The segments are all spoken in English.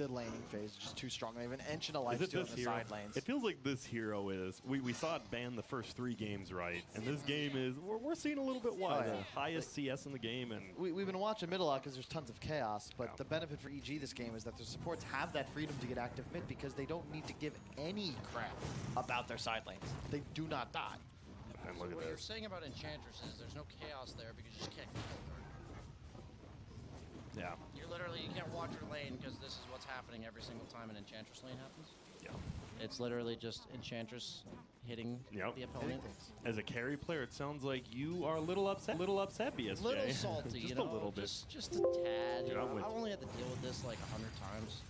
the laning phase is just too strong. They have an inch and a life steal in the side lanes. It feels like this hero is. We saw it ban the first 3 games, right? And this game is. We're seeing a little bit wide. The highest CS in the game. And we've been watching mid a lot because there's tons of chaos, but the benefit for EG this game is that their supports have that freedom to get active mid because they don't need to give any crap about their side lanes. They do not die. And So look at what you're this. saying about Enchantress is there's no chaos there because you just can't kill her. Yeah. You can't watch your lane because this is what's happening every single time an Enchantress lane happens. Yeah. It's literally just Enchantress hitting the opponent. As a carry player, it sounds like you are a little upset. BSJ. Little salty, just you know, a little bit. Just a tad. You know, I've only had to deal with this like 100 times.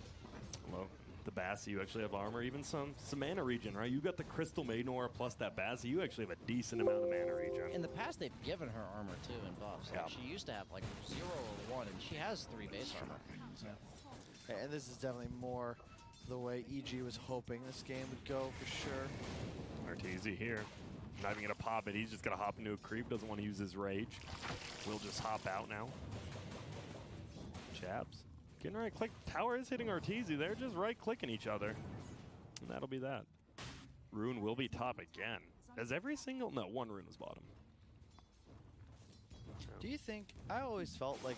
Well, the Bassi, you actually have armor, even some mana regen, right? You got the Crystal Maiden Aura plus that Bassi. You actually have a decent amount of mana regen. In the past, they've given her armor too in buffs. Like she used to have like 0 or 1, and she has 3 base armor. So. And this is definitely more the way EG was hoping this game would go for sure. Arteezy here. Not even going to pop it. He's just going to hop into a creep. Doesn't want to use his rage. We'll just hop out now. Chaps. Getting right click. Tower is hitting Arteezy. They're just right clicking each other. And that'll be that. Rune will be top again. Does every single... No, one Rune is bottom. Do you think... I always felt like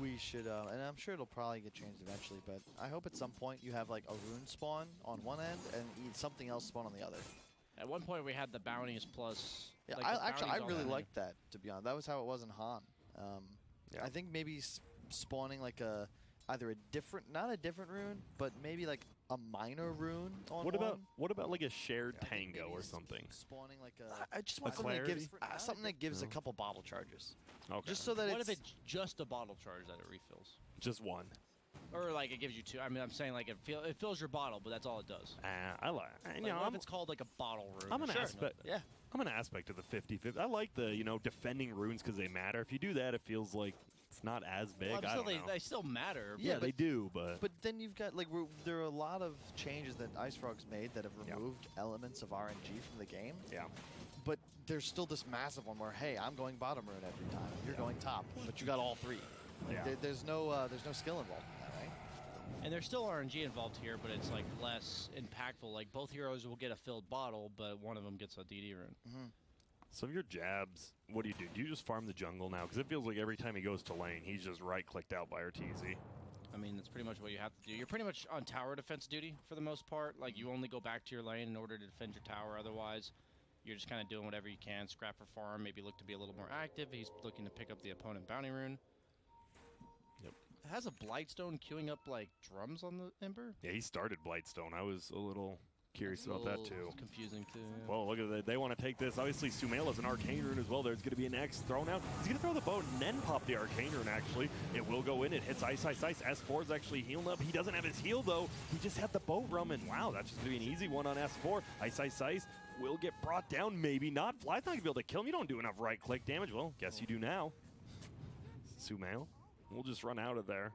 we should... and I'm sure it'll probably get changed eventually, but I hope at some point you have like a Rune spawn on one end and something else spawn on the other. At one point, we had the bounties plus... Yeah, like I really liked that, to be honest. That was how it was in Han. Yeah. I think maybe spawning like a... Either a different, not a different rune, but maybe like a minor rune on what about like a shared tango or something? Spawning like a... I just want something that gives a couple bottle charges. Okay. Just so that what if it's just a bottle charge that it refills? Just one. Or like it gives you 2. I mean, I'm saying like it fills your bottle, but that's all it does. I like. You know, what if it's called like a bottle rune? I'm an aspect. Yeah. I'm an aspect of the 50-50. I like the defending runes because they matter. If you do that, it feels like it's not as big. Well, I don't know. They still matter. Yeah, they do, but then you've got like there are a lot of changes that Ice Frog's made that have removed elements of RNG from the game. Yeah. But there's still this massive one where, hey, I'm going bottom rune every time. You're going top, but you got all 3. Like, there's no skill involved in that, right? And there's still RNG involved here, but it's like less impactful. Like both heroes will get a filled bottle, but one of them gets a DD rune. Mm-hmm. Some of your jabs, what do you do? Do you just farm the jungle now? Because it feels like every time he goes to lane, he's just right-clicked out by Arteezy. I mean, that's pretty much what you have to do. You're pretty much on tower defense duty for the most part. Like, you only go back to your lane in order to defend your tower. Otherwise, you're just kind of doing whatever you can. Scrap for farm, maybe look to be a little more active. He's looking to pick up the opponent bounty rune. Yep. It has a Blightstone queuing up, like, drums on the Ember. Yeah, he started Blightstone. I was a little curious about that, too. Confusing, too. Yeah. Well, look at that. They want to take this. Obviously, Sumail's an Arcane Rune as well. There's going to be an X thrown out. He's going to throw the boat and then pop the Arcane Rune, actually. It will go in. It hits Ice. S4 is actually healing up. He doesn't have his heal, though. He just had the boat rumming. Wow, that's just going to be an easy one on S4. Ice will get brought down. Maybe not. Fly's not going to be able to kill him. You don't do enough right-click damage. Well, guess you do now. Sumail will just run out of there.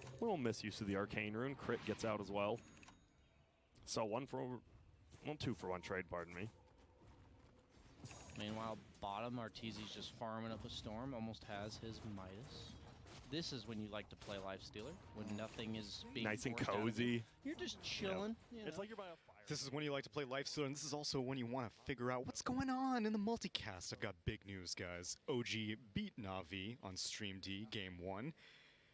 A little misuse of the Arcane Rune. Crit gets out as well. So 2 for 1 trade, pardon me. Meanwhile, bottom, Arteezy's just farming up a Storm, almost has his Midas. This is when you like to play Life Stealer, when nothing is being nice and cozy. You're just chilling. Yeah. You know? It's like you're by a fire. This is when you like to play Life Stealer, and this is also when you want to figure out what's going on in the multicast. I've got big news, guys. OG beat Na'Vi on Stream D, Game 1.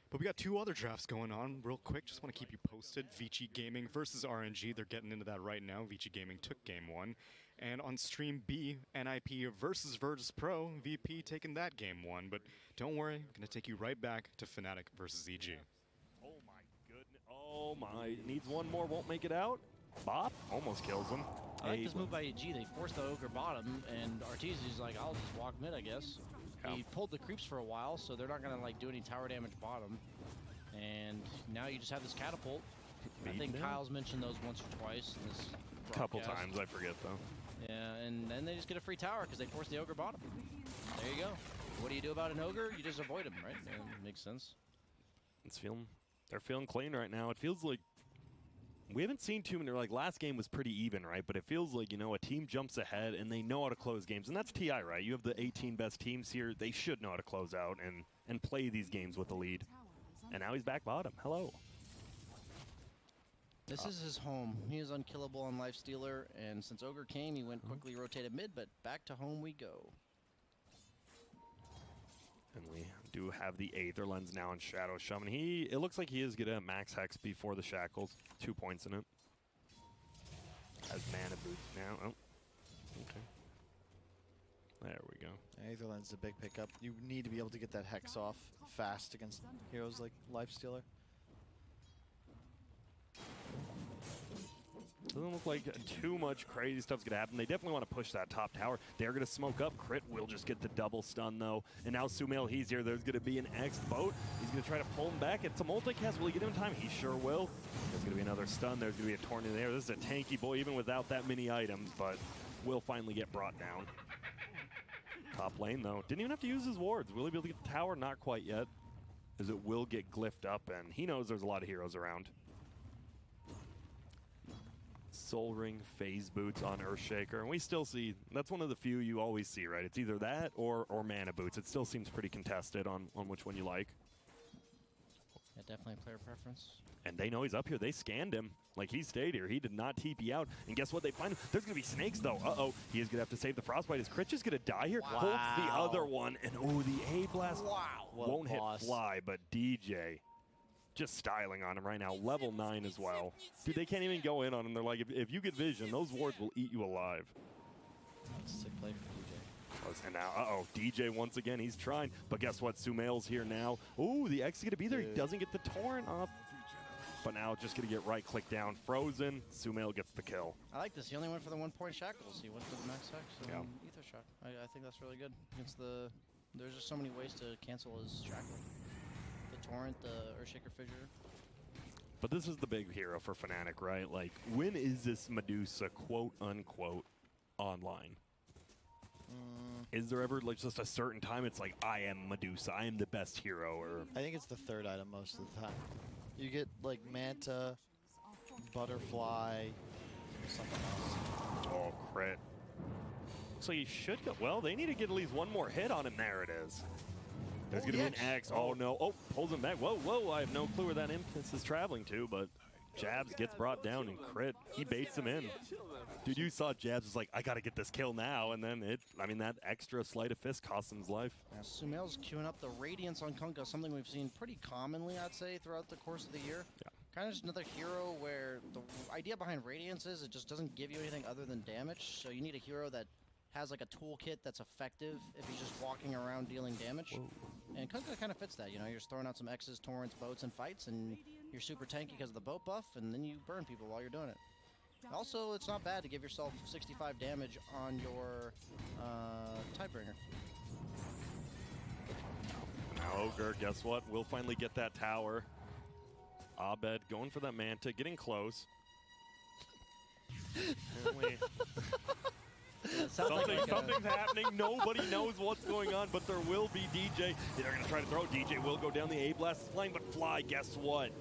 But we got 2 other drafts going on real quick. Just want to keep you posted. Vici Gaming versus RNG. They're getting into that right now. Vici Gaming took Game 1. And on Stream B, NIP versus Virtus Pro. VP taking that Game 1. But don't worry, I'm going to take you right back to Fnatic versus EG. Oh my goodness. Oh my. Needs one more. Won't make it out. Bop almost kills him. I like this move by EG. They forced the Ogre bottom, and Arteezy's like, I'll just walk mid, I guess. Yeah. He pulled the creeps for a while, so they're not going to like do any tower damage bottom. And now you just have this catapult. I think Kyle's mentioned those once or twice in this broadcast. Couple times, I forget though. Yeah, and then they just get a free tower because they forced the Ogre bottom. There you go. What do you do about an Ogre? You just avoid him, right? Yeah, makes sense. They're feeling clean right now. It feels like we haven't seen too many. Like last game was pretty even, right? But it feels like, a team jumps ahead and they know how to close games. And that's TI, right? You have the 18 best teams here. They should know how to close out and play these games with the lead. And now he's back bottom. Hello. This is his home. He is unkillable on Lifestealer, and since Ogre came, he went quickly rotated mid, but back to home we go. And we do have the Aether Lens now on Shadow Shaman. It looks like he is going to max Hex before the Shackles. 2 points in it. Has Mana Boots now. Oh, okay. There we go. Aether Lens is a big pickup. You need to be able to get that Hex off fast against heroes like Lifestealer. Doesn't look like too much crazy stuff's going to happen. They definitely want to push that top tower. They're going to smoke up. Crit will just get the double stun, though. And now Sumail, he's here. There's going to be an X boat. He's going to try to pull him back. It's a multicast. Will he get him in time? He sure will. There's going to be another stun. There's going to be a tornado there. This is a tanky boy, even without that many items, but will finally get brought down. Top lane, though. Didn't even have to use his wards. Will he be able to get the tower? Not quite yet, as it will get glyphed up, and he knows there's a lot of heroes around. Soul Ring, Phase Boots on Earthshaker, and we still see, that's one of the few you always see, right? It's either that or Mana Boots. It still seems pretty contested on which one you like. Yeah, definitely player preference. And they know he's up here. They scanned him. Like, he stayed here. He did not TP out. And guess what? They find him. There's going to be snakes, though. Uh-oh. He is going to have to save the Frostbite. Is Crit just going to die here? Wow. Holds the other one. And, oh, the A-Blast won't hit boss. Fly, but DJ just styling on him right now. Level 9 as well. Dude, they can't even go in on him. They're like, if you get vision, those wards will eat you alive. Sick play for DJ. And now, uh-oh, DJ once again, he's trying. But guess what? Sumail's here now. Ooh, the X is going to be there. He doesn't get the Torrent off. But now just going to get right click down. Frozen. Sumail gets the kill. I like this. He only went for the 1-point shackles. He went for the max Hex and Yeah. Ether Shock. I think that's really good. Against there's just so many ways to cancel his shackle. The Torrent, the Earthshaker Fissure. But this is the big hero for Fnatic, right? Like, when is this Medusa, quote unquote, online? Is there ever like just a certain time it's like, I am Medusa, I am the best hero, or? I think it's the third item most of the time. You get like Manta, Butterfly, something else. Oh, Crit. So you should go, well, they need to get at least one more hit on him. There it is. There's going to be an X. Oh, no. Oh, pulls him back. Whoa, whoa. I have no clue where that Impish is traveling to, but Jabs gets brought down, and Crit, he baits him in. Dude, you saw Jabs was like, I got to get this kill now, and then that extra sleight of fist cost him his life. Yeah, Sumail's queuing up the Radiance on Kunkka, something we've seen pretty commonly, I'd say, throughout the course of the year. Yeah. Kind of just another hero where the idea behind Radiance is it just doesn't give you anything other than damage, so you need a hero that has like a toolkit that's effective if he's just walking around dealing damage. Whoa. And Kunkka kind of fits that, you know, you're just throwing out some X's, torrents, boats, and fights, and you're super tanky because of the boat buff, and then you burn people while you're doing it. Also, it's not bad to give yourself 65 damage on your Tidebringer. Now Ogre, guess what? We'll finally get that tower. Abed going for that Manta, getting close. Something's happening. Nobody knows what's going on, but there will be DJ. They're going to try to throw. DJ will go down. The A-Blast is flying, but Fly, guess what?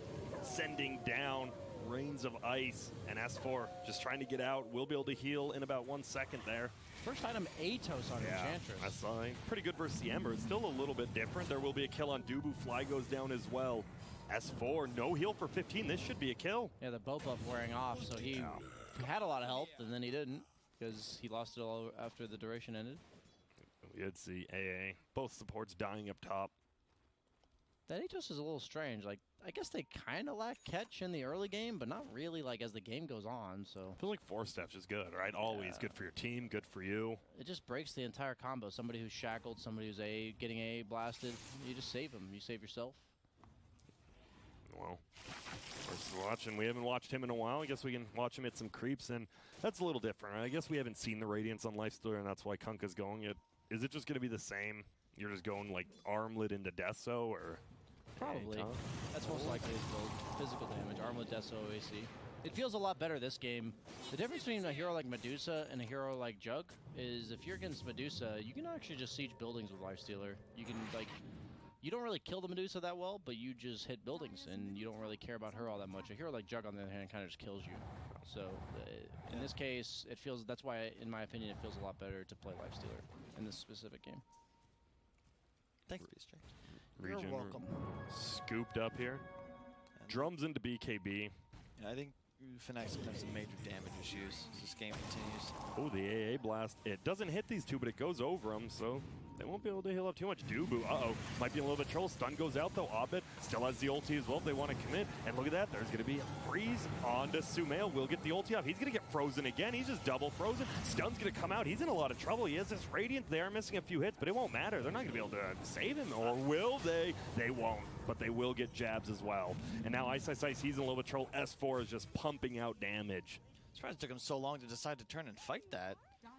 Sending down Rains of Ice, and S4 just trying to get out. We'll be able to heal in about 1 second there. First item, Atos on Enchantress. That's fine. Pretty good versus the Ember. It's still a little bit different. There will be a kill on Dubu. Fly goes down as well. S4, no heal for 15. This should be a kill. Yeah, the boat buff wearing off, so he had a lot of health, and then he didn't, because he lost it all after the duration ended. We did see AA. Both supports dying up top. That Atos is a little strange. Like, I guess they kind of lack catch in the early game, but not really like as the game goes on, so. Feels like 4 steps is good, right? Always good for your team, good for you. It just breaks the entire combo. Somebody who's shackled, somebody who's getting A blasted, you just save them. You save yourself. Well, versus watching. We haven't watched him in a while. I guess we can watch him hit some creeps, and that's a little different, right? I guess we haven't seen the Radiance on Lifestealer, and that's why Kunkka's going it. Is it just going to be the same? You're just going like armlet into Deso, or? Probably. That's most likely his build. Physical damage, armlet, Deso, OAC. It feels a lot better this game. The difference between a hero like Medusa and a hero like Jug is if you're against Medusa, you can actually just siege buildings with Lifestealer. You can like, you don't really kill the Medusa that well, but you just hit buildings and you don't really care about her all that much. A hero like Jug, on the other hand, kind of just kills you. So in this case, it feels, that's why, in my opinion, it feels a lot better to play Lifestealer in this specific game. Thanks, Beaster. Region You're welcome. Scooped up here. Drums into BKB. Yeah, I think Fnatic's gonna have some major damage issues as this game continues. Oh, the AA blast. It doesn't hit these two, but it goes over them, so they won't be able to heal up too much. Dubu, might be a little bit of trouble. Stun goes out, though. Abed still has the ulti as well if they want to commit. And look at that. There's going to be a freeze onto Sumail. Will get the ulti off. He's going to get frozen again. He's just double frozen. Stun's going to come out. He's in a lot of trouble. He has this Radiant. They are missing a few hits, but it won't matter. They're not going to be able to save him, or will they? They won't, but they will get jabs as well. And now Ice, he's in a little bit of trouble. S4 is just pumping out damage. Surprised it took him so long to decide to turn and fight that.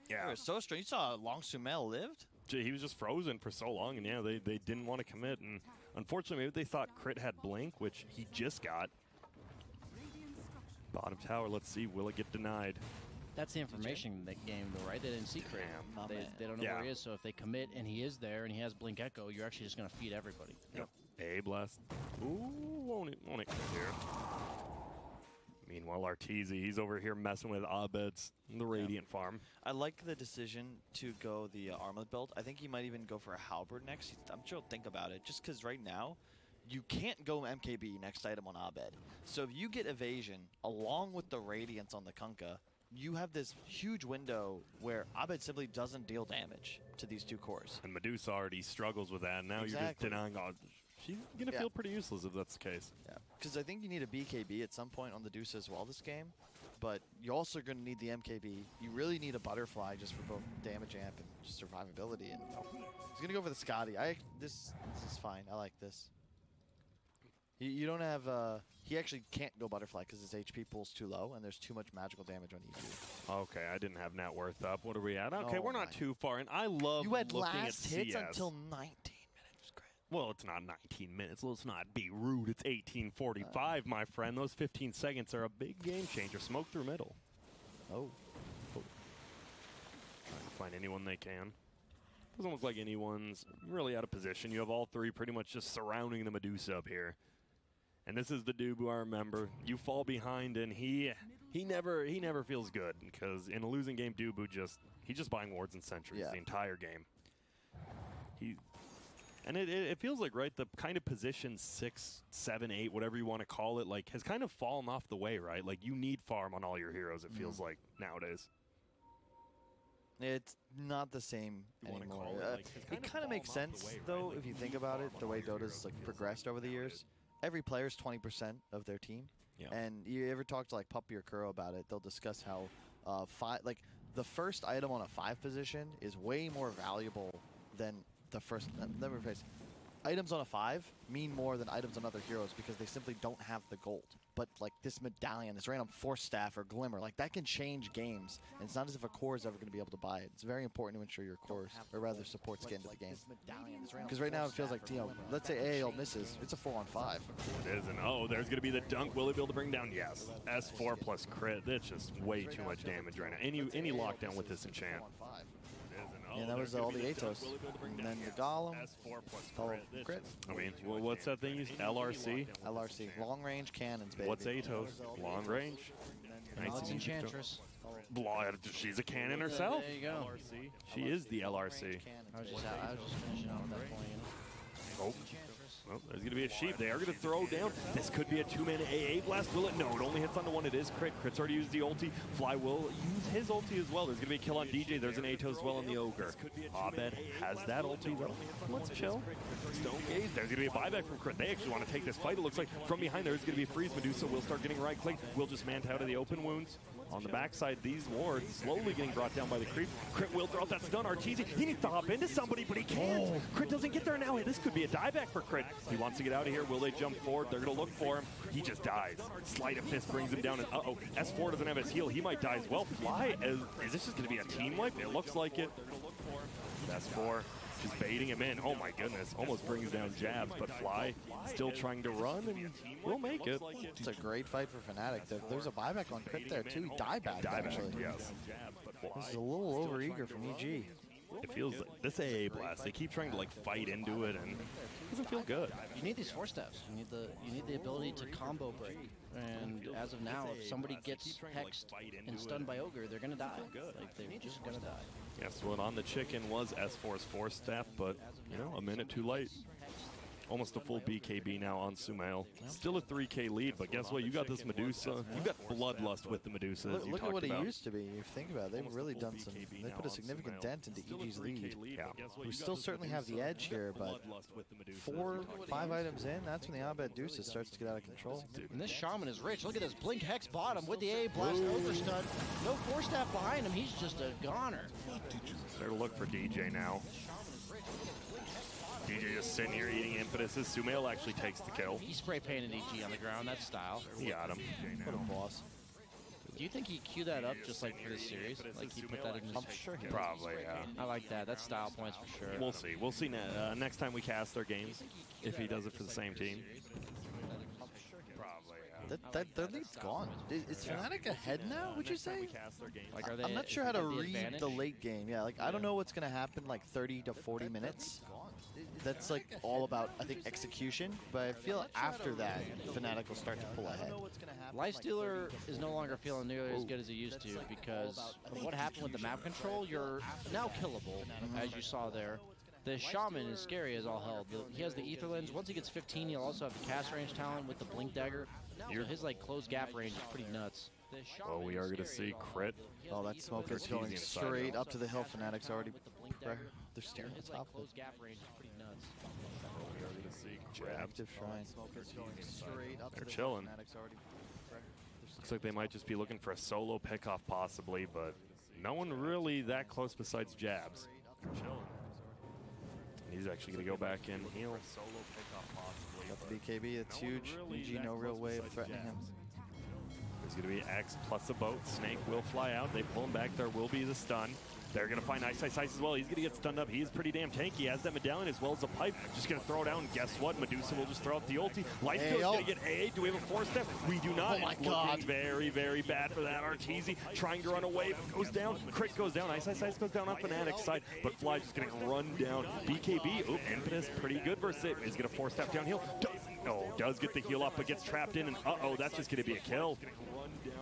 Yeah. It was so strange. You saw how long Sumail lived? He was just frozen for so long, and yeah, they didn't want to commit. And unfortunately, maybe they thought Crit had Blink, which he just got. Bottom tower, let's see, will it get denied? That's the information in that game, though, right? They didn't see Crit. They don't know where he is, so if they commit and he is there and he has Blink Echo, you're actually just going to feed everybody. Yep. A blast. Ooh, won't it crit here? Meanwhile, Arteezy, he's over here messing with Abed's the Radiant farm. I like the decision to go the armlet build. I think he might even go for a halberd next. I'm sure he'll think about it, just because right now, you can't go MKB next item on Abed. So if you get evasion along with the Radiance on the Kunkka, you have this huge window where Abed simply doesn't deal damage to these two cores. And Medusa already struggles with that, and now you're just denying. She's going to feel pretty useless if that's the case. Yeah, because I think you need a BKB at some point on the Deuce as well this game, but you're also going to need the MKB. You really need a Butterfly just for both damage amp and just survivability. And he's going to go for the Scotty. This is fine. I like this. You don't have... he actually can't go Butterfly because his HP pool's too low and there's too much magical damage on EG. Okay, I didn't have net worth up. What are we at? Okay, we're not too far in. I love you had looking last at hits CS. until 19. Well, it's not 19 minutes. Let's not be rude. It's 18:45, my friend. Those 15 seconds are a big game changer. Smoke through middle. Oh. Trying to find anyone they can. Doesn't look like anyone's really out of position. You have all three pretty much just surrounding the Medusa up here. And this is the Dubu I remember. You fall behind, and he never feels good because in a losing game, Dubu he's just buying wards and sentries the entire game. And it feels like, right, the kind of position 6, 7, 8, whatever you want to call it, like, has kind of fallen off the way, right? Like, you need farm on all your heroes, it feels like, nowadays. It's not the same anymore. It kind of makes sense, though, if you think about it, the way Dota's like progressed over the years. Every player's 20% of their team. Yeah. And you ever talk to, like, Puppy or Kuro about it, they'll discuss how, the first item on a 5 position is way more valuable than... the first, never face. Items on a 5 mean more than items on other heroes because they simply don't have the gold. But like this medallion, this random Force Staff or Glimmer, like that can change games. And it's not as if a core is ever going to be able to buy it. It's very important to ensure your cores, or rather supports, get into the game. Because right now it feels like, let's say AAL misses, it's a 4-on-5. It is, and there's going to be the dunk. Will he be able to bring down? Yes. S4 plus crit. That's just way too much damage right now. Any lockdown with this enchant. And that was all the Atos. And then the Golem. Crit. I mean, what's that thing you said? LRC? LRC. Long range cannons, baby. What's Atos? Long range? It's Enchantress. She's a cannon herself. There you go. She is the LRC. I was just finishing out with that point, Oh. Well, there's going to be a sheep. They are going to throw down. This could be a 2-mana AA blast. Will it? No, it only hits onto one. It is Crit. Crit's already used the ulti. Fly will use his ulti as well. There's going to be a kill on DJ. There's an Atos as well on the Ogre. Abed has that ulti. Let's chill. Stone Gaze. There's going to be a buyback from Crit. They actually want to take this fight. It looks like from behind there's going to be a freeze. Medusa will start getting right-clicked. Will just mant out of the open wounds. On the backside, these wards slowly getting brought down by the creep. Crit will throw out that stun. Arteezy, he needs to hop into somebody, but he can't. Crit doesn't get there now. This could be a dieback for Crit. He wants to get out of here. Will they jump forward? They're going to look for him. He just dies. Sleight of Fist brings him down, and S4 doesn't have his heal. He might die as well. Fly, is this just going to be a team wipe? It looks like it. S4 just baiting him in. Oh my goodness. Almost brings down jabs, but Fly still trying to run, and we'll make it. It's a great fight for Fnatic. There's a buyback on Crit there, too. He diebacked, actually. Yes. This is a little over-eager from EG. It feels like this AA blast. They keep trying to like fight into it, and it doesn't feel good. You need these Force Staffs. You need the ability to combo break. And as of now, if somebody gets hexed and stunned by Ogre, they're gonna die. Like they're just gonna die. Yes, what on the chicken was S4's Force Staff, but a minute too late. Almost a full BKB now on Sumail. Still a 3K lead, but guess what? You got this Medusa. You got Bloodlust with the Medusa. Look at what he used to be. You think about it, they've really done some. They put a significant dent into EG's lead. Yeah. We still certainly have the edge here, but 4, 5 items in, that's when the Abed Deuces starts to get out of control. And this Shaman is rich. Look at this Blink Hex bottom with the A blast overstun. No 4-staff behind him. He's just a goner. Better look for DJ now. DJ just sitting here eating impetuses. Sumail actually takes the kill. He spray painted EG on the ground. That's style. He got him. What a boss. Do you think he queued that up just like for this series? Like he put that in his... I'm sure he Probably, yeah. I like that. That's style points for sure. We'll see. We'll see next time we cast our games if he does it for the same team. Their lead's gone. Is Fnatic ahead now, would you say? Like, are they, I'm not sure how to read advantage? the late game. Yeah, like I don't know what's going to happen like 30 to 40 minutes. That's like all about, I think, execution. But I feel after that, Fnatic will start to pull ahead. Lifestealer is no longer feeling nearly as good as he used to because of what happened with the map control. You're now killable, as you saw there. The Shaman is scary as all hell. He has the Ether Lens. Once he gets 15, he'll also have the cast range talent with the Blink Dagger. So his like close gap range is pretty nuts. Oh, we are going to see crit. Oh, that smoke is going straight up to the hill. Fnatic's already... They're steering on top of it. We are going to see jab. Active Shrine. They're chilling. Looks like they might just be looking for a solo pickoff possibly, but no one really that close besides jabs. They're chilling. He's actually going to go back and heal. Got the BKB, it's huge. EG, no real way of threatening him. There's going to be X plus a boat. Snake will fly out. They pull him back. There will be the stun. They're going to find Ice as well. He's going to get stunned up. He is pretty damn tanky. He has that medallion as well as a pipe. Just going to throw down. Guess what? Medusa will just throw out the ulti. Lifesteal is going to get A. Do we have a 4-step? We do not. Oh my God. Very, very bad for that. Arteezy trying to run away. Goes down. Crit goes down. Ice goes down on Fnatic's side. But Fly just going to run down. BKB. Oh, Impetus pretty good versus it. He's going to 4-step downhill. Does get the heal up, but gets trapped in. And uh-oh, that's just going to be a kill.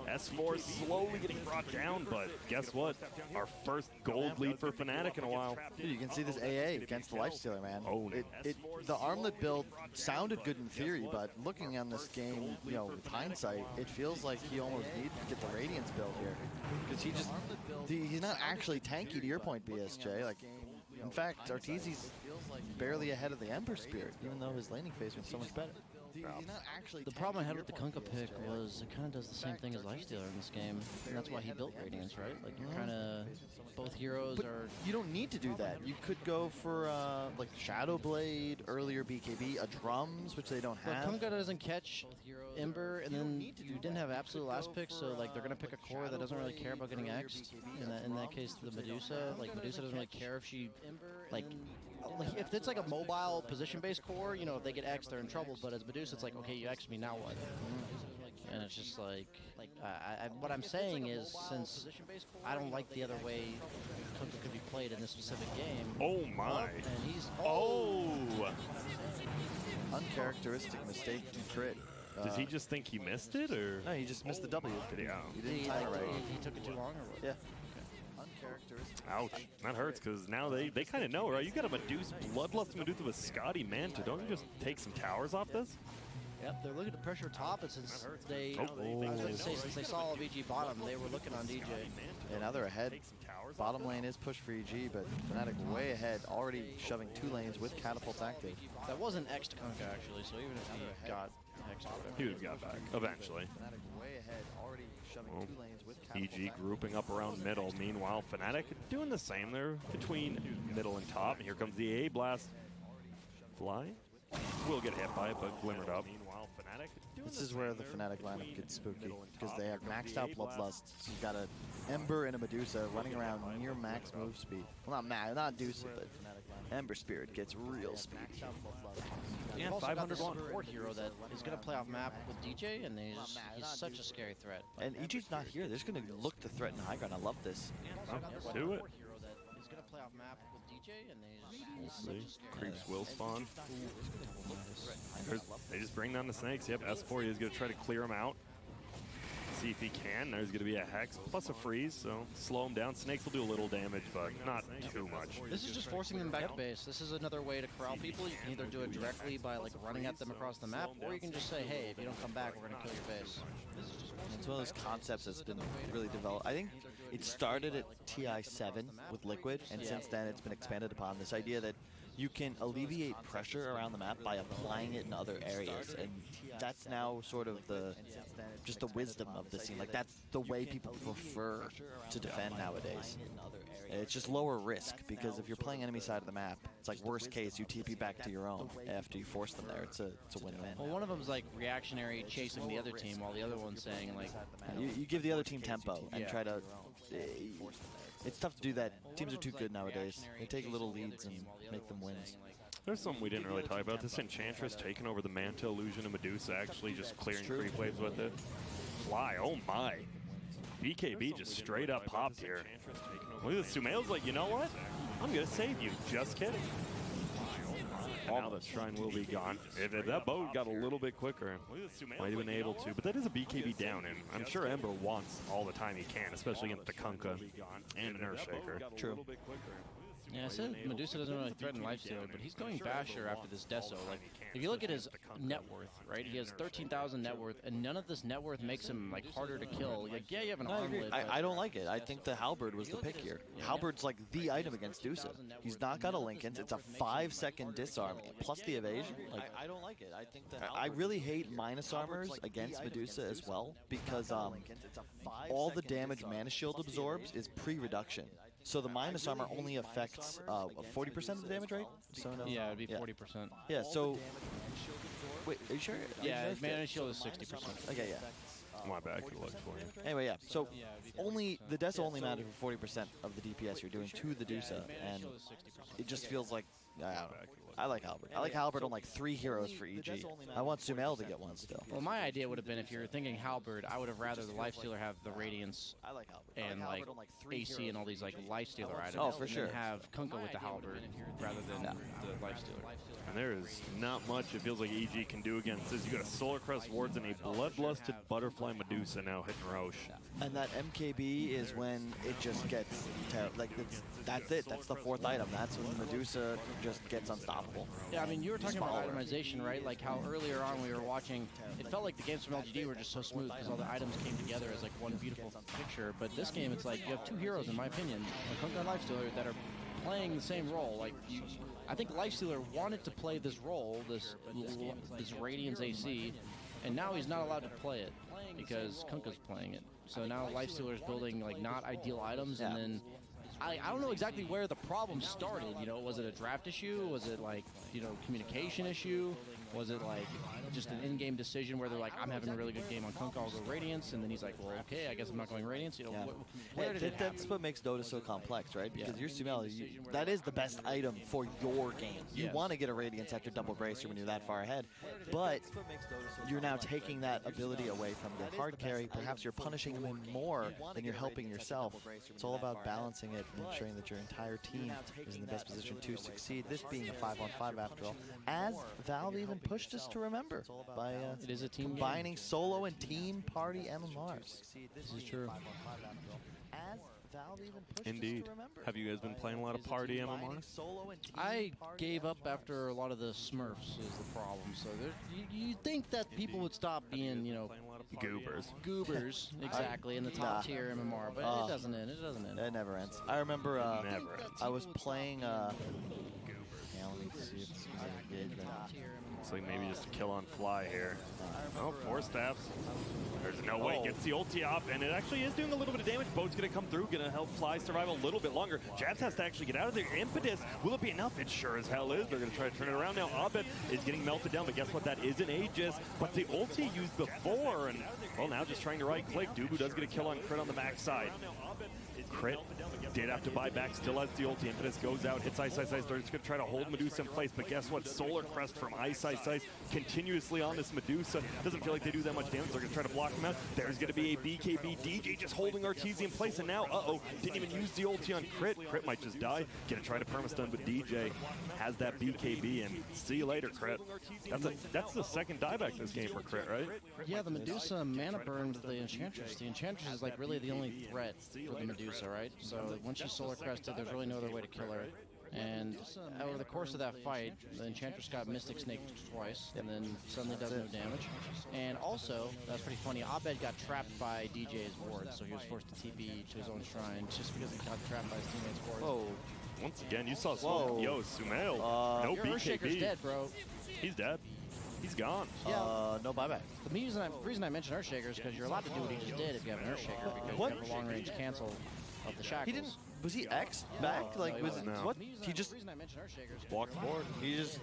S4 slowly getting brought down, but guess what? Our first gold lead for Fnatic in a while. Dude, you can see this AA against the Lifestealer, man. Oh, the armlet build sounded good in theory, but looking on this game, you know, with hindsight, it feels like he almost needed to get the Radiance build here. Because he's not actually tanky, to your point, BSJ. Like, in fact, Arteezy's barely ahead of the Ember Spirit, even though his laning phase was so much better. The problem I had with the Kunkka pick was it kind of does the same thing as Lifestealer in this game, and that's why he built Radiance, right? Like, you're kind of, both heroes are... You don't need to do that. You could go for, like, Shadow Blade, earlier BKB, a Drums, which they don't have. But Kunkka doesn't catch Ember, and then you didn't have absolute last pick, so, like, they're going to pick a core that doesn't really care about getting X'd. In that case, the Medusa, like, Medusa doesn't really care if she, like if it's like a mobile position-based core, you know, if they get X, they're in trouble. But as Medusa, it's like, okay, you X me, now what? And it's just like what I'm saying is, since I don't like the other way Kunkka could be played in this specific game. Oh my! And he's uncharacteristic mistake to crit. Does he just think he missed it, or? No, he just missed the W. Yeah. He didn't time it right. He took it too long, or what? Yeah. Ouch. That hurts, because now they kind of know, right? You got a Medusa, Bloodlust Medusa with Scotty Manta. Don't you just take some towers off this? Yep, they're looking to pressure top, and since they, I was going to say, since they saw VG bottom, they were looking on DJ. Yeah, now they're ahead. Bottom lane is pushed for EG, but Fnatic way ahead, already shoving 2 lanes with catapults active. That wasn't X to Kunkka, actually, so even if he got X or whatever. He would have got back, eventually. Fnatic way ahead, already shoving 2 lanes with EG grouping up around middle. Meanwhile, Fnatic doing the same. They're between middle and top. And here comes the A blast. Fly will get hit by it, but glimmered up. This is where the Fnatic lineup gets spooky, because they have maxed out Bloodlust. So you've got an Ember and a Medusa running around near max move speed. Well, not Medusa, but Ember Spirit gets real speed. Yeah, 501 support hero that is going to play off map with DJ, and he's such a scary threat. And EG's not here. They're just going to look to threaten high ground. I love this. Do it. He's going to play off map with DJ, and Creeps will spawn. They just bring down the snakes. Yep, S4 is going to try to clear them out. See if he can. There's going to be a Hex plus a freeze, so slow him down. Snakes will do a little damage, but not too much. This is just forcing them back to base. This is another way to corral people. You can either do it directly by like running at them across the map, or you can just say, hey, if you don't come back, we're going to kill your base. It's one of those concepts that's been really developed. I think it started at TI-9 with Liquid, and since then it's been expanded upon. This idea that you can alleviate pressure around the map by applying it in other areas, and that's now sort of just the wisdom of the scene. Like, that's the way people prefer to defend nowadays. It's just lower risk, because if you're playing enemy side of the map, it's like worst case, you TP back to your own after you force them there. It's a win-win. Well, one of them's like reactionary, chasing the other team, while the other one's saying like... You give the other team tempo and try to... It's tough to do that. Teams are too good nowadays. They take little leads and make them wins. There's something we didn't really talk about. This Enchantress taking over the Manta Illusion and Medusa, actually just clearing creep waves with it. Fly, oh my. BKB just straight up popped here. Look at this, Sumail's like, you know what? I'm going to save you. Just kidding. And now the Shrine will be gone. If that boat got a little bit quicker, might have been able to. But that is a BKB down, and I'm sure Ember wants all the time he can, especially against the Kunkka and an Earthshaker. True. Yeah, I said Medusa doesn't really threaten Lifestealer, but he's going Basher after this Deso. Like, if you look at his net worth, right? He has 13,000 net worth, and none of this net worth makes him like harder to kill. Like, yeah, you have an armlet. I don't like it. I think the Halberd was the pick here. Halberd's like the item against Dusa. He's not got a Linken's. It's a 5-second disarm plus the evasion. Like, I don't like it. I think I really hate minus armors against Medusa as well, because all the damage Mana Shield absorbs is pre-reduction. So the minus armor only affects 40% of the damage, right? So no. Yeah, it'd be 40%. Yeah, so... Wait, are you sure? Yeah, Mana Shield is 60%. Okay, yeah. My bad, could look for you. Anyway, yeah. So the Deso only matters for 40% of the DPS you're doing to the Dusa, and it just feels like I don't know. I like Halberd. I like Halberd on like 3 heroes for EG. I want Sumail to get one still. Well, my idea would have been, if you're thinking Halberd, I would have rather the Lifestealer have the Radiance and like AC and all these like Lifestealer items. Oh, for sure. And have Kunkka with the Halberd rather than the Lifestealer. And there is not much it feels like EG can do against this. You got a Solar Crest Wards and a Bloodlusted Butterfly Medusa now hitting Roche. And that MKB is when it just gets terrible. Like, that's it. That's the 4th item. That's when Medusa just gets unstoppable. Yeah, I mean, you were talking about itemization, right? Like how earlier on we were watching, it felt like the games from LGD were just so smooth because all the items came together as like one beautiful picture. But this game, it's like you have 2 heroes, in my opinion, like Kunkka and Lifestealer, that are playing the same role. Like, I think Lifestealer wanted to play this role, this Radiance AC, and now he's not allowed to play it because Kunkka's playing it. So now Lifestealer is building like not ideal items, and then I don't know exactly where the problem started. You know, was it a draft issue? Was it like, you know, communication issue? Was it like just an in-game decision where they're like, I'm having a really good game on Kunkka, I'll go Radiance, and then he's like, well, okay, I guess I'm not going Radiance. You know, where did it happen? That's what makes Dota so complex, right? Because your Sumail, that is the best item for your game. You want to get a Radiance after double Bracer when you're that far ahead, but you're now taking that ability away from your hard carry. Perhaps you're punishing him more than you're helping yourself. It's all about balancing it and ensuring that your entire team is in the best position to succeed. This being a 5-on-5 after all, as Valve even pushed us to remember by it is a team combining solo and team party MMRs. This is true. Indeed. Have you guys been playing a lot of party MMRs? I gave up after a lot of the Smurfs is the problem. So you think that people would stop being, you know, goobers, exactly, in the top tier MMR, but it doesn't end. It doesn't end. It never ends. I remember I was playing. Let me see if this is engagement. Looks like maybe just a kill on Fly here. Oh, 4 staffs. There's no way. Gets the ulti off, and it actually is doing a little bit of damage. Boat's going to come through, going to help Fly survive a little bit longer. Jabs has to actually get out of there. Impetus, will it be enough? It sure as hell is. They're going to try to turn it around now. Abed is getting melted down, but guess what? That is an Aegis, but the ulti used before, and well, now just trying to right-click. Dubu does get a kill on Crit on the backside. Crit did have to buy back, still has the ulti. Impetus goes out, hits Ice. They're just going to try to hold Medusa in place, but guess what? Solar Crest from Ice Ice continuously on this Medusa. Doesn't feel like they do that much damage. They're going to try to block him out. There's going to be a BKB. DJ just holding Arteezy in place, and now, didn't even use the ulti on Crit. Crit might just die. Gonna try to permastun, but DJ has that BKB, and see you later, Crit. That's the second dieback this game for Crit, right? Yeah, the Medusa mana burned the Enchantress. The Enchantress is like really the only threat for the Medusa, right? So once she's solar crested, there's really no other way to kill her. And over the course of that fight, the Enchantress got Mystic Snake twice, and then suddenly does no damage. And also, that's pretty funny, Abed got trapped by DJ's ward, so he was forced to TP to his own shrine just because he got trapped by his teammate's ward. Whoa. Once again, you saw smoke. Yo, Sumail, no Your BKB. Earthshaker's dead, bro. He's dead. He's gone. Yeah. No buyback. The reason I mentioned Earthshaker is because you're allowed to do what he just did if you have an Earthshaker, because you have a long-range cancel of the shackles. He didn't. Was he X back? Like, he was wasn't. what? He just walked forward. He just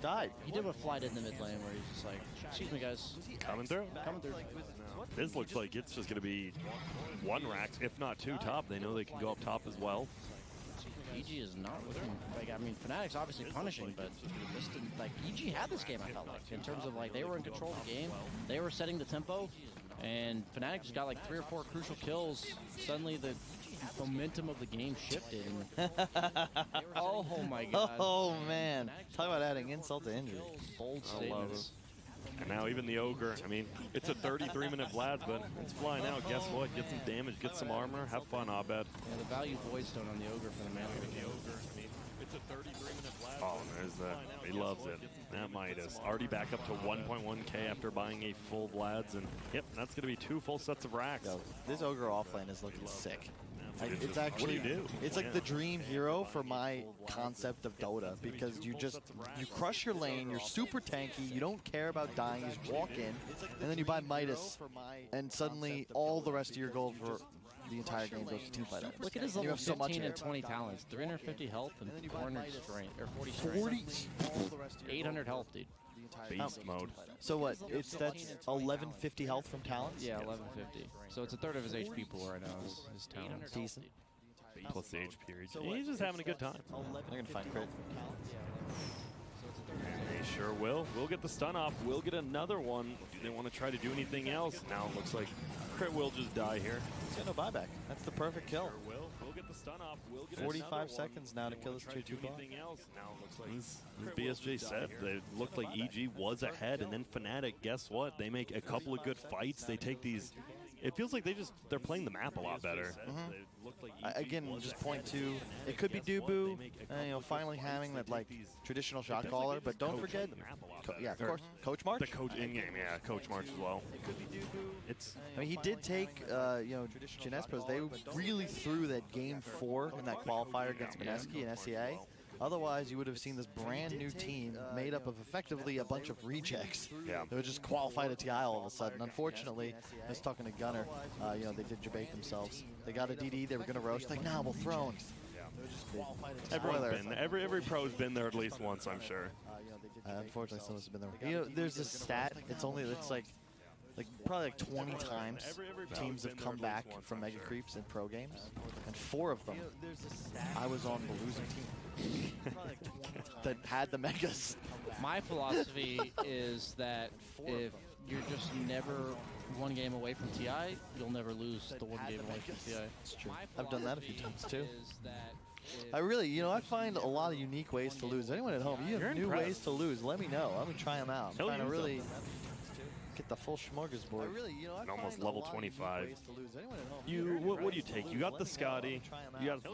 died. He did what Fly did in the mid lane, where he's just like, "Excuse me, guys, Coming through. coming through." This looks like it's just going to be one Rax, if not two top. They know they can go up top as well. EG is not looking like, I mean, Fnatic's obviously punishing, but this didn't, like, EG had this game, I felt like, in terms of, like, they were in control of the game, they were setting the tempo, and Fnatic just got like 3 or 4 crucial kills. Suddenly the momentum of the game shifted. And oh my god. Oh man. Talk about adding insult to injury. Bold I love statements. And now even the Ogre, I mean, it's a 33-minute Vlad, but it's flying out. Guess what? Get some damage, get some armor, have fun, Abed. Yeah, the value Voidstone on the Ogre for the mana. It's a 33-minute Vlad. Oh, and there's that. He loves it. That Midas. Already back up to 1.1k after buying a full Vlad's, and yep, that's going to be 2 full sets of racks. Yo, this Ogre offlane is looking sick. It's what actually, do you do? it's like the dream hero for my concept of Dota, because you crush your lane, you're super tanky, you don't care about dying, you just walk in, and then you buy Midas, and suddenly all the rest of your gold for the entire game goes to teamfight. Look at his You level have so much 15 here. and 20 talents, 350 health and 400 strength, or 40 strength. 40? 800 health, dude. Beast mode. So what? That's 1150 health from talents? Yeah, 1150. So it's a third of his HP pool right now, his talents. Decent. Plus the HP. He's just having a good time. They're going to find crit. They sure will. We'll get the stun off. We'll get another one. Do they want to try to do anything else? Now it looks like Crit will just die here. He's got no buyback. That's the perfect kill. We'll get the stun off. We'll get 45 seconds now to kill this 2-2 block. anything else. Now it looks like as BSJ said, it looked like EG was ahead, and then Fnatic, guess what? They make a couple of good fights. They take these. It feels like they're playing the map a lot better. Again, just point to, it could be Dubu, finally having that like traditional shot caller, but don't forget, yeah, of course, Coach March. The coach in-game, yeah, Coach March as well. It could be Dubu. It's. I mean, he did take, Genespros. They really threw that game 4 in that qualifier against Mineski and SEA. Otherwise, you would have seen this brand new team made up of effectively a bunch of rejects. Yeah. They would just qualify to TI all of a sudden. Unfortunately, I was talking to Gunner, they did debate themselves. They got a DD, they were going to roast. Like, nah, we'll throne. Every pro's been there at least once, I'm sure. Unfortunately, someone's been there. There's this stat. It's like probably like 20 times teams have come back from mega creeps in pro games, and 4 of them I was on the losing team that had the megas. My philosophy is that if you're just never one game away from TI, you'll never lose the one game away from TI. It's true. I've done that a few times too. I really, I find a lot of unique ways to lose. Anyone at home, you have new ways to lose, let me know. Let me try them out. I'm trying to really get the full smorgasbord. And almost level 25. What do you take? You got the Scotty. You got.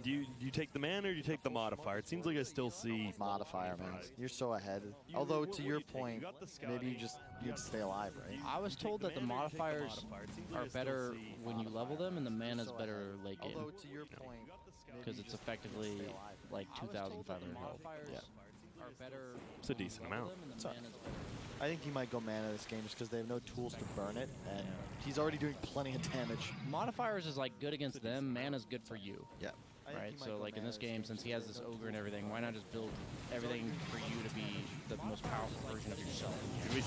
Do you take the man or do you take the modifier? It seems like I still see modifier, man. You're so ahead. Although to your point, maybe you have to stay alive, right? I was told that the modifiers are better when you level them, and the mana's better late game. Although to your point, because it's effectively like 2,500 health. Yeah. It's a decent amount. I think he might go mana this game just because they have no tools to burn it, and he's already doing plenty of damage. Modifiers is like good against them, mana's good for you. Yeah. Right, so like in this game, since he has this ogre and everything, why not just build everything for you to be the most powerful version of yourself?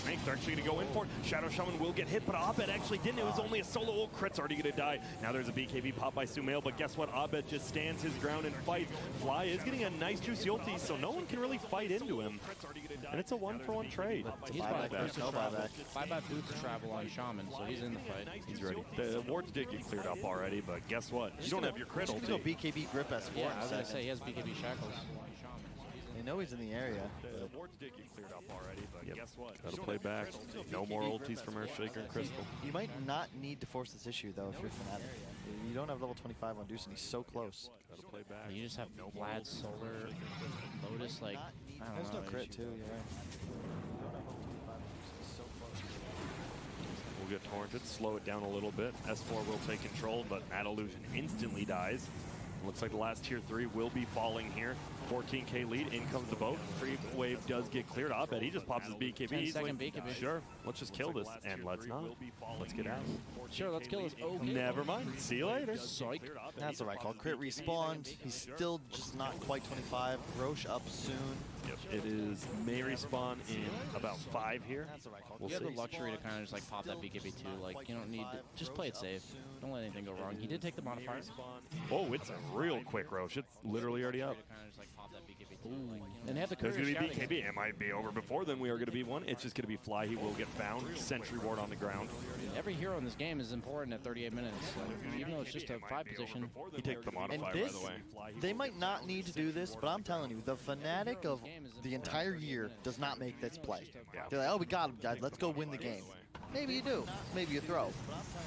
Snake's actually going to go in for it. Shadow Shaman will get hit, but Abed actually didn't. It was only a solo ult. Crit's already going to die. Now there's a BKB pop by Sumail, but guess what? Abed just stands his ground and fights. Fly is getting a nice juicy ulti, so no one can really fight into him. And it's a 1-for-1 trade. He's about buyback, to no buyback. buyback boots travel on Shaman, so he's in the fight. He's ready. The wards did get cleared up already, but guess what? You don't have your crit Just ulti. gonna go BKB grip S4 Yeah, I in a was gonna second. say he has BKB shackles. They know he's in the area. The wards did get cleared up already, but guess what? Gotta play back. No more ultis from Earthshaker and Crystal. You might not need to force this issue though if you're Fnatic. You don't have level 25 on Deuce and he's so close. Gotta play back. You just have Vlad, Solar, Lotus, like, I don't There's know. no crit too, you're right. You don't have level 25 on Deuce and he's so close. We'll get torrented, slow it down a little bit. S4 will take control, but that illusion instantly dies. Looks like the last tier 3 will be falling here. 14k lead, in comes the boat. Creep wave does get cleared up, and he just pops his BKB. 10-second BKB. Sure, let's just kill this, and let's not. Let's get out. Sure, let's kill this. Okay. Never mind. See you later. Psych. That's the right call. Crit respawned. He's still just not quite 25. Roche up soon. Yep. It is may respawn in about 5 here. That's the right call. We'll You have see. the luxury to kind of just like pop that BKB too. Like, you don't need to, just play it safe. Don't let anything go wrong. He did take the modifier. Oh, it's a real quick Roche. It's literally already up. And they have the There's courier going to be scouting. BKB. It might be over before then. We are going to be one. It's just going to be Fly. He will get found. Sentry ward on the ground. Every hero in this game is important at 38 minutes. Like, even though it's just a 5 position. He takes the modifier, And by this, the way. they might not need to do this, but I'm telling you, the Fnatic of the entire year does not make this play. Yeah. They're like, oh, we got him, guys. Let's go win the game. Maybe you do. Maybe you throw.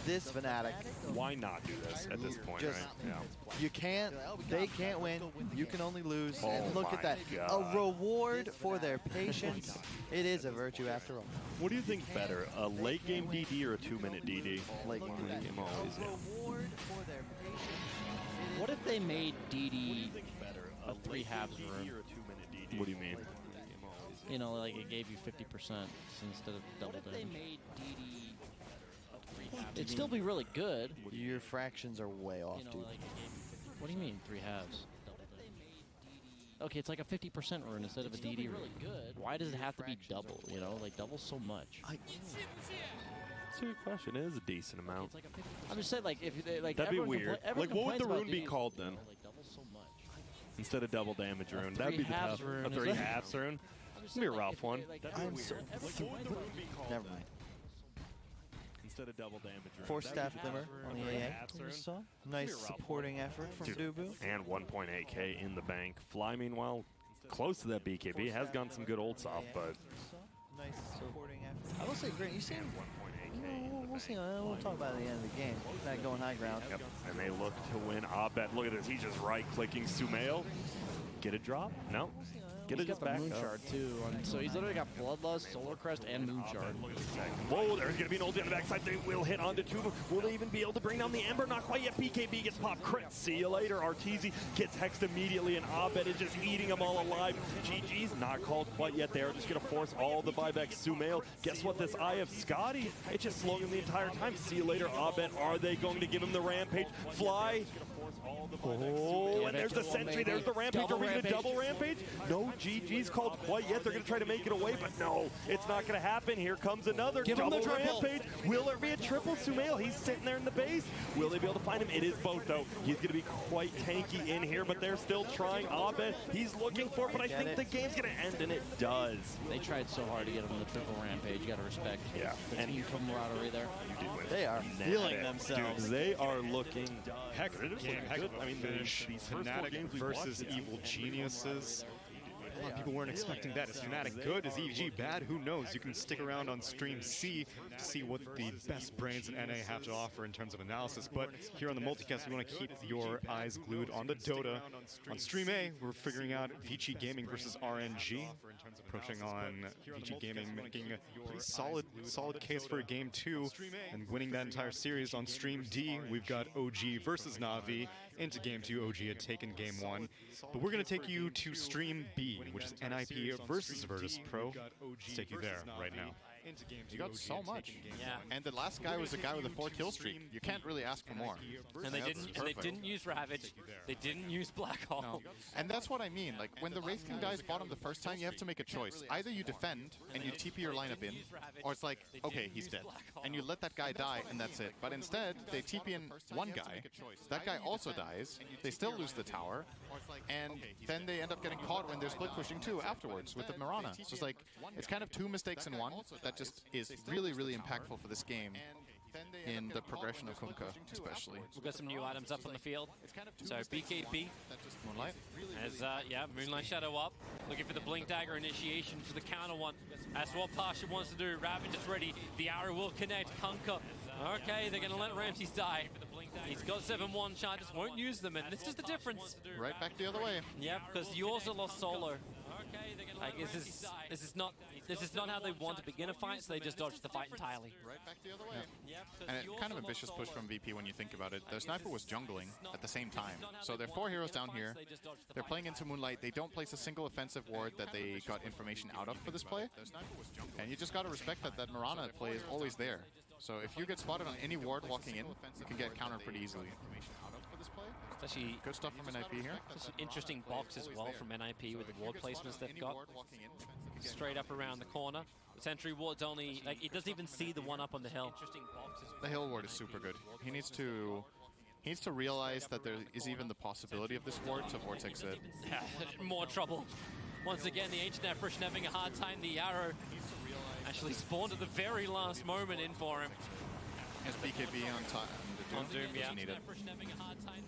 This Fnatic, Why not do this at this point, just, right? Yeah. you can't, they can't win. You can only lose. And Oh look at my that. God. A reward for their patience. It is a virtue after all. What do you think better, a late game DD or a 2-minute DD? Late game. Late game always, yeah. Reward for their patience. What if they made DD a 3 halves room? What do you mean? You know, like it gave you 50% instead of double damage. It'd still be really good. Your fractions are way off, dude. What do you mean 3 halves? Okay, it's like a 50% rune instead of a DD rune. Why does it have to be double? You know, like double so much. That's a good question. It is a decent amount. I'm just saying, like, if they, like That'd be everyone weird. everyone Like, what would the complains rune be about called DD, then? like double so much. Instead of double damage rune. A That'd be the 3/2 tough. rune A is 3 like- halves rune. It'd be a rough one. I'm so. Never mind. Instead of double damage rune. Force staff glimmer on the AA. rune. Nice supporting effort from Dubu. And 1.8k in the bank. Fly, meanwhile, close to that BKB. Has gotten some good ults off, but Nice supporting effort. I will say, Grant, you seem. 1.8k in the We'll see. bank. We'll talk about it at the end of the game. Not going high ground. Yep. And they look to win. Abed, look at this. He's just right-clicking Sumail. Get a drop? No. Get He's it just got the back Moon up. Shard too. So he's literally got Bloodlust, Solar Crest, and Moon Shard. Whoa, there's going to be an ulti on the backside. They will hit onto two. Will they even be able to bring down the Ember? Not quite yet. BKB gets popped. Crit. See you later. Arteezy gets hexed immediately, and Abed is just eating them all alive. GG's not called quite yet. They're just going to force all the buyback. Sumail. Guess what? This Eye of Scotty, it's just slowing him the entire time. See you later, Abed. Are they going to give him the rampage? Fly. Oh, and there's the sentry. There's the rampage. Are we going to double rampage? No GG's called quite yet. They're going to try to make it away, but no, it's not going to happen. Here comes another double rampage. Will there be a triple Sumail? He's sitting there in the base. Will they be able to find him? It is both, though. He's going to be quite tanky in here, but they're still trying. Abed, he's looking for it, but I think the game's going to end, and it does. They tried so hard to get him the triple rampage. You got to respect. Yeah. The team camaraderie there. They are feeling themselves. Dude, they are looking Heck of a game, heck of a finish. these first 4 Fnatic games we've versus watched, Evil Geniuses. A lot of people weren't expecting that. Is Fnatic good? Is EG bad? Who knows? You can stick around on Stream C to see what the best brains in NA have to offer in terms of analysis. But here on the multicast, we want to keep your eyes glued on the Dota. On Stream A, we're figuring out Vici Gaming versus RNG. Approaching on Vici Gaming, making a pretty solid case for a Game 2 and winning that entire series. On Stream D, we've got OG versus Na'Vi. Into Game 2, OG had taken Game 1. But we're going to take you to Stream B, which is NIP versus Virtus Pro. Let's take you there right now. into game 2. You got OG so had much. taken game Yeah. 1. And the last guy was a guy with a 4-kill streak. You can't really ask for more. And they That's didn't. And they perfect. didn't use Ravage. They didn't use Black Hole. No. And that's what I mean. Like, when the Wraith King dies bottom the first time, you have to make a choice. Either you defend and you TP your lineup in, or it's like, okay, he's dead. And you let that guy die, and that's it. But instead, they TP in one guy. That guy also dies. They still lose the tower. And then they end up getting caught when they're split pushing too afterwards with the Mirana. So it's like, it's kind of two mistakes in one that just is really, really impactful for this game. In the progression of Kunkka, especially. We've got some new items up on the field. So BKB Moonlight. as yeah, Moonlight Shadow up, looking for the Blink Dagger initiation for the counter one. That's what Pasha wants to do. Ravage is ready. The arrow will connect. Kunkka. Okay, they're going to let Ramses die. He's got 7-1 charges, won't use them, and this is the difference. Right back the other way. Yeah, because you also lost solo. Like this is not how they want to begin a fight, so they just dodged the fight entirely. Right back the other way. And it kind of a vicious push from VP when you think about it. Their sniper was jungling at the same time. So there are 4 heroes down here. They're playing into Moonlight. They don't place a single offensive ward that they got information out of for this play. And you just got to respect that Mirana play is always there. So if you get spotted on any ward walking in, you can get countered pretty easily. It's actually Good stuff from NIP here. just an interesting box as well from NIP with the ward placements they've got. Straight up around the corner. The sentry ward's only, like, it doesn't even see the one up on the hill. The hill ward is super good. He needs to realize that there is even the possibility of this ward to vortex it. More trouble. Once again, the Ancient Apparition having a hard time. The arrow actually spawned at the very last moment in for him. Has BKB on time. On Doom, yeah. Doesn't need it.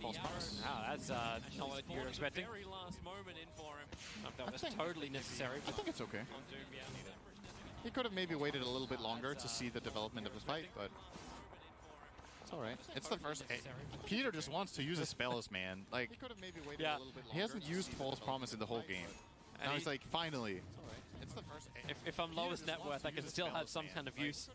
False promise. Wow, that's not what you were expecting. Very last moment in for him. That was totally necessary. I think it's okay. He could have maybe waited a little bit longer to see the development of the fight, but it's all right. It's the first. Peter just wants to use his spells, man. Like, he could have maybe waited a little bit longer. He hasn't used false promise in the whole game. And now he's like, finally. It's the first. If I'm lowest net worth, I can still have some kind of use.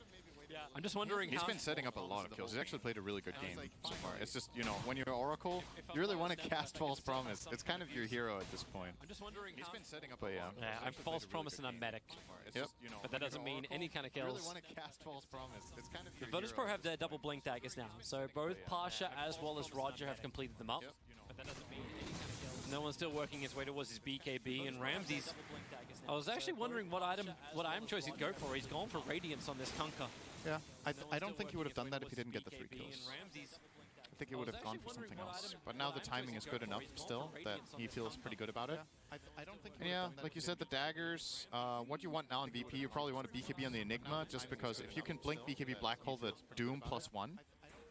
I'm just wondering He's how... been setting up a lot of kills. He's actually played a really good game so far. It's just, you know, when you're Oracle, you really want to cast False Promise. It's kind of your hero at this point. I'm just wondering He's how... been setting up a, Yeah, I'm False Promise and I'm Medic. Yep. But that doesn't mean any kind of You really kills. want to cast False Promise. It's kind of your Virtus hero. Pro have their double Blink Daggers now, so both Pasha as well as Roger have completed them up. But that doesn't mean any kind of kills. No one's still working his way towards his BKB, and Ramses... I was actually wondering what item choice he'd go for. He's gone for Radiance on this Kunkka. Yeah, I don't think he would have done that if he didn't get the 3 kills. I think he would have gone for something else. But now the timing is good enough still that he feels pretty good about it. And yeah, like you said, the daggers, what you want now in VP, you probably want a BKB on the Enigma, just because if you can blink BKB Black Hole the Doom +1,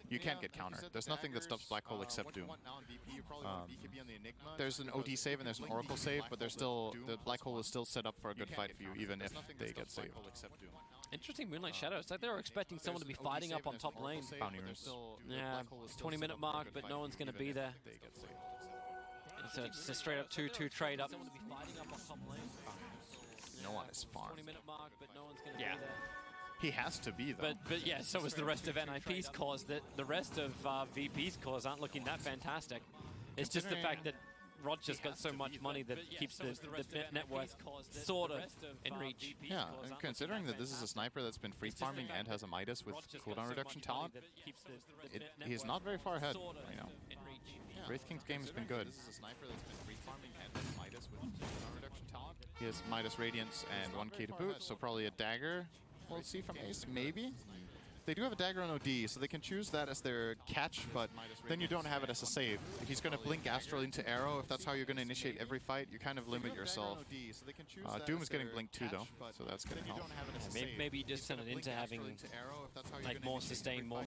you can't get countered. There's nothing that stops Black Hole except Doom. There's an OD save and there's an Oracle save, but there's still, the Black Hole is still set up for a good fight for you, even if they get saved. Interesting Moonlight Shadow. It's like they were expecting someone to be fighting up on top lane. Bounty runes. Yeah, 20-minute mark, but no one's going to be there. So it's a straight up 2-2 trade up. No one is farmed. 20-minute mark, but no one's going to Yeah. be there. He has to be, though. But yeah, so is the rest of NIP's cause. That the rest of VP's cause aren't looking that fantastic. It's just the fact that Roger's got so much money that keeps the net worth sort of in reach. Yeah, and considering that this is a sniper that's been free farming and has a Midas with cooldown reduction talent, he's not very far ahead right now. Wraith King's game has been good. He has Midas Radiance and 1k to boot, so probably a dagger. We'll see from Ace, maybe? They do have a dagger on OD, so they can choose that as their catch, but then you don't have it as a save. If he's going to blink Astral into Arrow, if that's how you're going to initiate every fight, you kind of limit yourself. Doom is getting blinked too, though, so that's going to help. Maybe you just turn it into having like more sustained, more